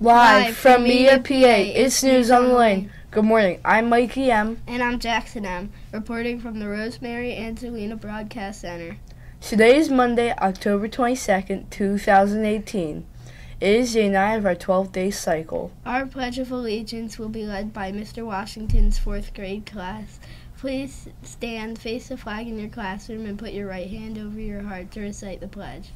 Live from Media PA, it's News on the Lane. Good morning, I'm Mikey M. And I'm Jackson M., reporting from the Rosemary Angelina Broadcast Center. Today is Monday, October 22nd, 2018. It is day 9 of our 12-day cycle. Our Pledge of Allegiance will be led by Mr. Washington's 4th grade class. Please stand, face the flag in your classroom, and put your right hand over your heart to recite the pledge.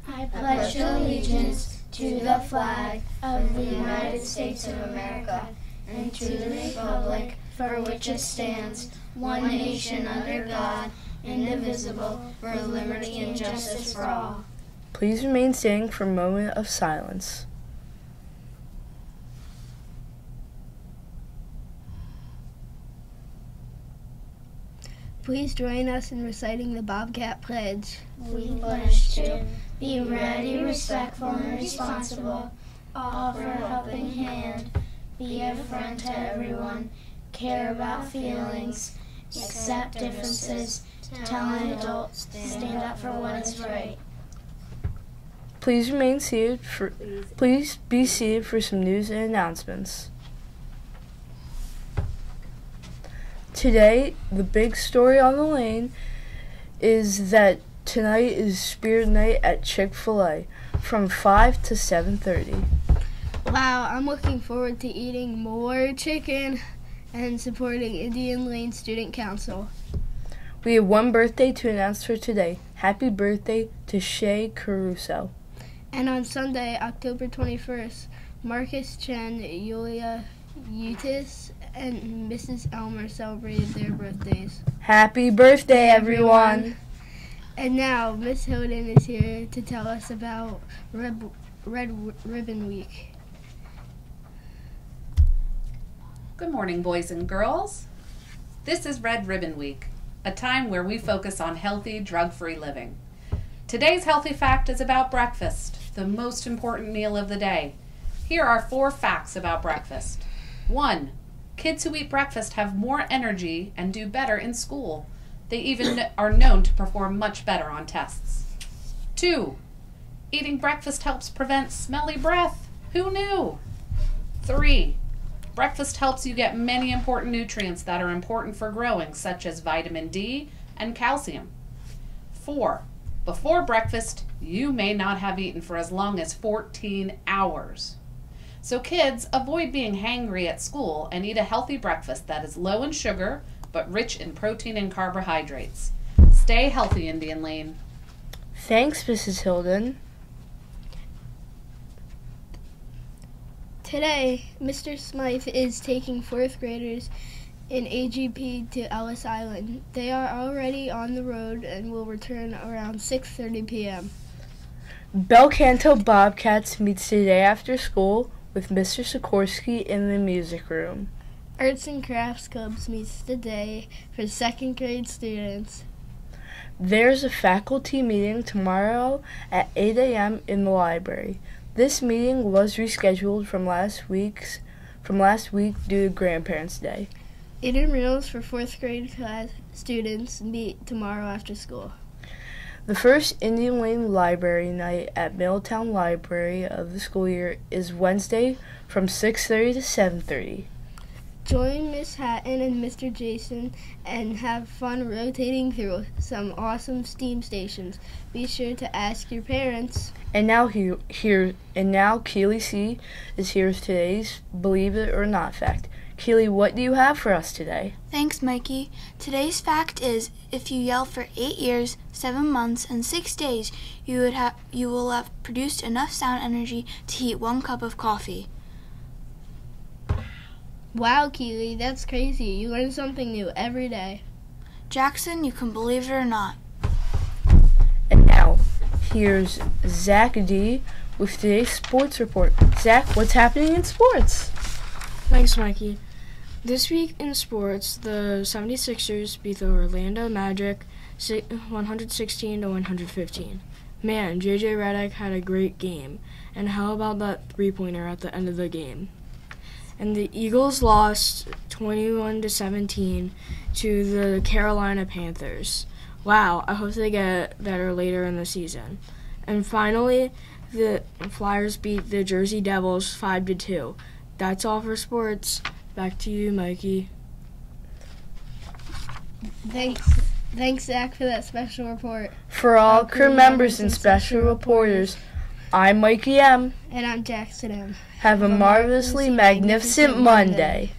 I pledge allegiance to the flag of the United States of America and to the republic for which it stands, one nation under God, indivisible, with liberty and justice for all. Please remain standing for a moment of silence. Please join us in reciting the Bobcat Pledge. We pledge to be ready, respectful, and responsible, offer a helping hand, be a friend to everyone, care about feelings, accept differences, tell an adult, stand up for what is right. Please remain seated. Please be seated for some news and announcements. Today, the big story on the lane is that tonight is Spirit Night at Chick-fil-A from 5 to 7:30. Wow, I'm looking forward to eating more chicken and supporting Indian Lane Student Council. We have one birthday to announce for today. Happy birthday to Shay Caruso. And on Sunday, October 21st, Marcus Chen, Yulia Eutis, and Mrs. Elmer celebrated their birthdays. Happy birthday, everyone! And now, Miss Hilden is here to tell us about Red Ribbon Week. Good morning, boys and girls. This is Red Ribbon Week, a time where we focus on healthy, drug-free living. Today's healthy fact is about breakfast, the most important meal of the day. Here are 4 facts about breakfast. 1. Kids who eat breakfast have more energy and do better in school. They even are known to perform much better on tests. 2. Eating breakfast helps prevent smelly breath. Who knew? 3. Breakfast helps you get many important nutrients that are important for growing, such as vitamin D and calcium. 4. Before breakfast, you may not have eaten for as long as 14 hours. So kids, avoid being hangry at school and eat a healthy breakfast that is low in sugar but rich in protein and carbohydrates. Stay healthy, Indian Lane. Thanks, Mrs. Hilden. Today, Mr. Smythe is taking 4th graders in AGP to Ellis Island. They are already on the road and will return around 6:30 p.m. Bel Canto Bobcats meets today after school with Mr. Sikorsky in the music room. Arts and Crafts Clubs meets today for 2nd grade students. There's a faculty meeting tomorrow at 8 a.m. in the library. This meeting was rescheduled from last week due to Grandparents' Day. Intramurals for 4th grade class students meet tomorrow after school. The first Indian Lane Library Night at Middletown Library of the school year is Wednesday from 6:30 to 7:30. Join Miss Hatton and Mr. Jason and have fun rotating through some awesome steam stations. Be sure to ask your parents. And now Keely C is here with today's Believe It or Not fact. Keely, what do you have for us today? Thanks, Mikey. Today's fact is, if you yell for 8 years, 7 months, and 6 days, you will have produced enough sound energy to heat 1 cup of coffee. Wow, Keely, that's crazy. You learn something new every day. Jackson, you can believe it or not. And now, here's Zach D with today's sports report. Zach, what's happening in sports? Thanks, Mikey. This week in sports, the 76ers beat the Orlando Magic 116-115. Man, JJ Redick had a great game. And how about that three-pointer at the end of the game? And the Eagles lost 21-17 to the Carolina Panthers. Wow, I hope they get better later in the season. And finally, the Flyers beat the Jersey Devils 5-2. That's all for sports. Back to you, Mikey. Thanks, Zach, for that special report. For all crew members and special reporters, I'm Mikey M. And I'm Jackson M. Have a marvelously magnificent Monday.